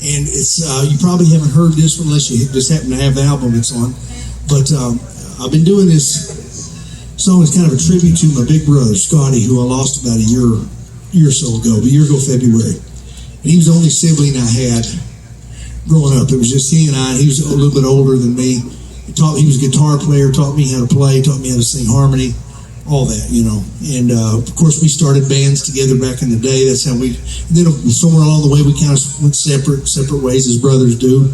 And it's you probably haven't heard this one unless you just happen to have the album it's on. But I've been doing this song as kind of a tribute to my big brother, Scotty, who I lost about a year or so ago, February. And he was the only sibling I had growing up. It was just he and I. He was a little bit older than me. He was a guitar player, taught me how to play, taught me how to sing harmony, all that, you know. And of course, we started bands together back in the day. That's how we. And then somewhere along the way, we kind of went separate ways, as brothers do.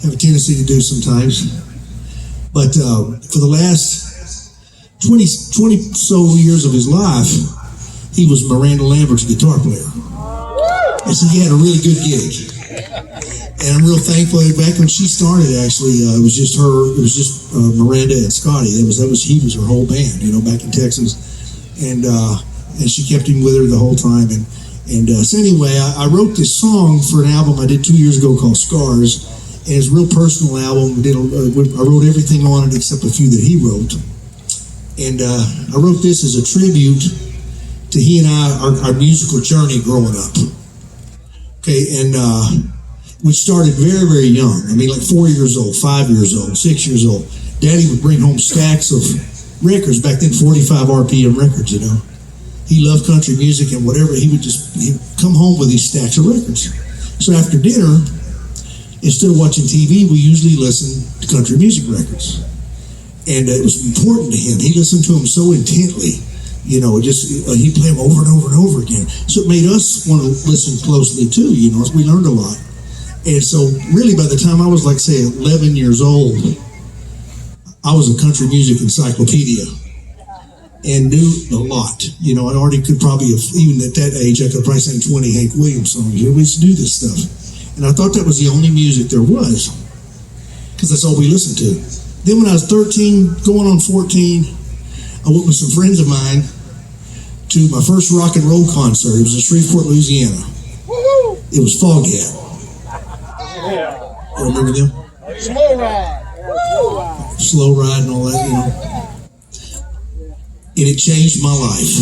Have a tendency to do sometimes. But for the last 20 so years of his life, he was Miranda Lambert's guitar player. And so he had a really good gig. And I'm real thankful. Back when she started, actually, it was just her. It was just Miranda and Scotty. He was her whole band, you know, back in Texas. And she kept him with her the whole time. And so anyway, I wrote this song for an album I did 2 years ago called Scars. And it's a real personal album. I wrote everything on it except a few that he wrote. And I wrote this as a tribute to he and I, our musical journey growing up. Okay, and we started very, very young. I mean, like 4 years old, 5 years old, 6 years old. Daddy would bring home stacks of records, back then 45 RPM records, you know. He loved country music and whatever. He'd come home with these stacks of records. So after dinner, instead of watching TV, we usually listened to country music records. And it was important to him. He listened to them so intently, you know, he'd play them over and over and over again. So it made us want to listen closely too, you know, we learned a lot. And so really by the time I was like, say, 11 years old, I was a country music encyclopedia and knew a lot. You know, I already could probably have, even at that age, I could probably sing 20 Hank Williams songs. You know, we used to do this stuff. And I thought that was the only music there was because that's all we listened to. Then when I was 13, going on 14, I went with some friends of mine to my first rock and roll concert. It was in Shreveport, Louisiana. It was Foghat. You remember them? Slow ride and all that, you know. And it changed my life.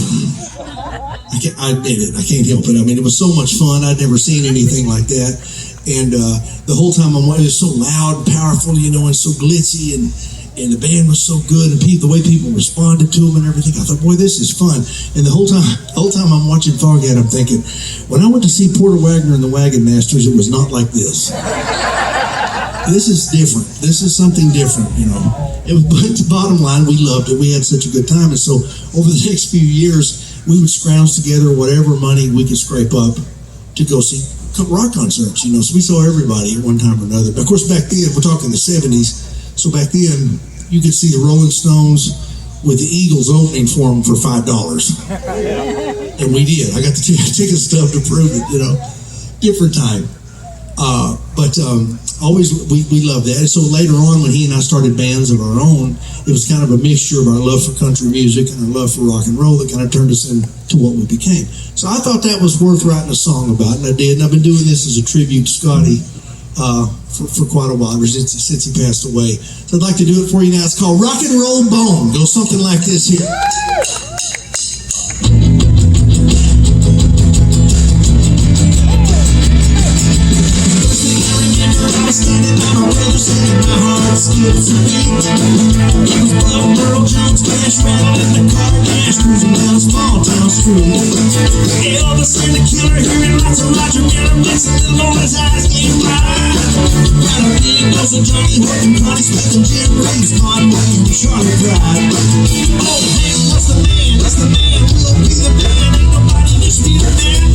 I admit it. I can't help it. I mean, it was so much fun. I'd never seen anything like that. And the whole time it was so loud and powerful, you know, and so glitzy, and the band was so good, and the way people responded to them and everything. I thought, boy, this is fun. And the whole time I'm watching Foghat, I'm thinking, when I went to see Porter Wagoner and the Wagon Masters, it was not like this. This is different. This is something different, you know. But the bottom line, we loved it. We had such a good time. And so over the next few years, we would scrounge together whatever money we could scrape up to go see rock concerts, you know. So we saw everybody at one time or another. But of course, back then, we're talking the 70s. So back then, you could see the Rolling Stones with the Eagles opening for them for $5. And we did. I got the ticket stub to prove it, you know. Different time. But always we loved that. And so later on, when he and I started bands of our own, it was kind of a mixture of our love for country music and our love for rock and roll that kind of turned us into what we became. So I thought that was worth writing a song about, and I did. And I've been doing this as a tribute to Scotty for quite a while, since he passed away. So I'd like to do it for you now. It's called Rock and Roll Bone. Goes something like this here. Standing by my brother, singing my heart skips a beat. He was blowing Earl Jones, crash rattling in the car dash, cruising down small town street. Elvis and the Killer, hearing lots of Roger Miller, mixing the Lord's eyes getting wide. Got a big dose of Johnny Hook and Connie Smith and Jim Reeves, Conway and Charlie Pride. Oh man, what's the man? That's the man. We'll be the band. Ain't nobody needs to be the band.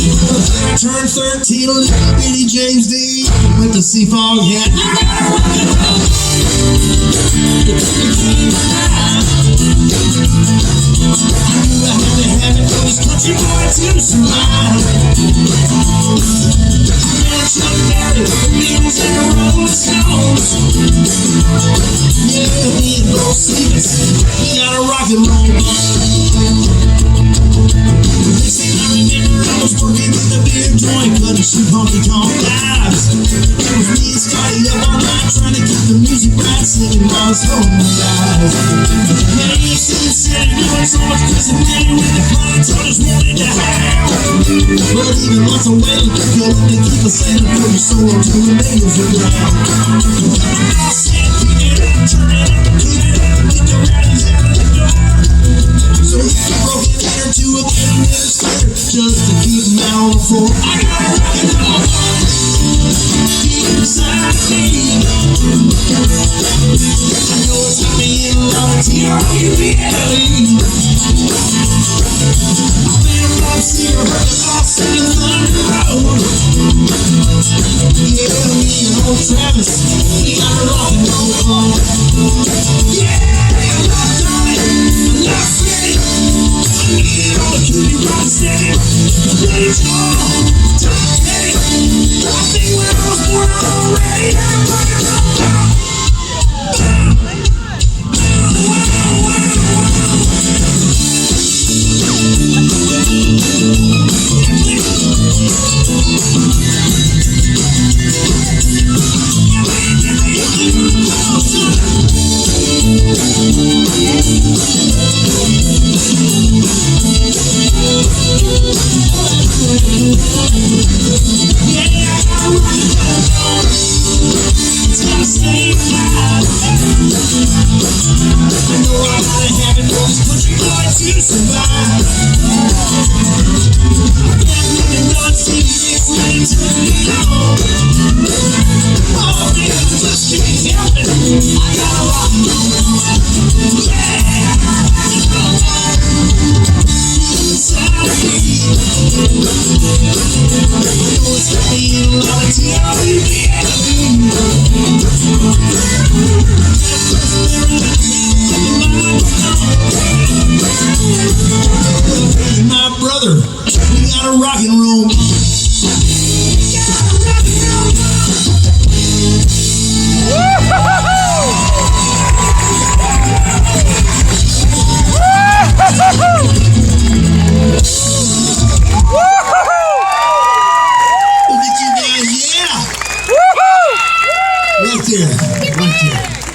I turned 13, little bitty James D. Went to see Foghat. You gotta rock and roll. I knew I had to have it for this country boy to survive. I met Chuck Berry, the Beatles and the Rolling Stones. Yeah, me and Bo Stevens, we got a rock and roll bone. I remember I was working with a big joint, cutting some honky-tonk lives. It was me and Scotty up all night. trying to keep the music right, singing while it's home, guys. Man, you see the city doing so much prison, getting with the clients, I just wanted to have. But even once I'm waiting, you'll only keep a sailing for your soul to the millions of ground. I'll say, pick it up, turn it up, keep it up, get the rowdies out of the door. So he broke it down to a better just to keep him out on the floor. I got a rock and roll heart deep inside of me. I know it's got me in a lot of T-R-U-B-L-E. I've been a pop singer, heard the boss singing Thunder Road. Yeah, me and old Travis, we got a rock and roll fun. Yeah, rock on it, not steady. I need all the cutie rock steady. Ready to go, top heavy. I think when I was born already, I'm rock and roll. My brother, we got a rock and roll. Look at you guys, yeah! Right there, right there.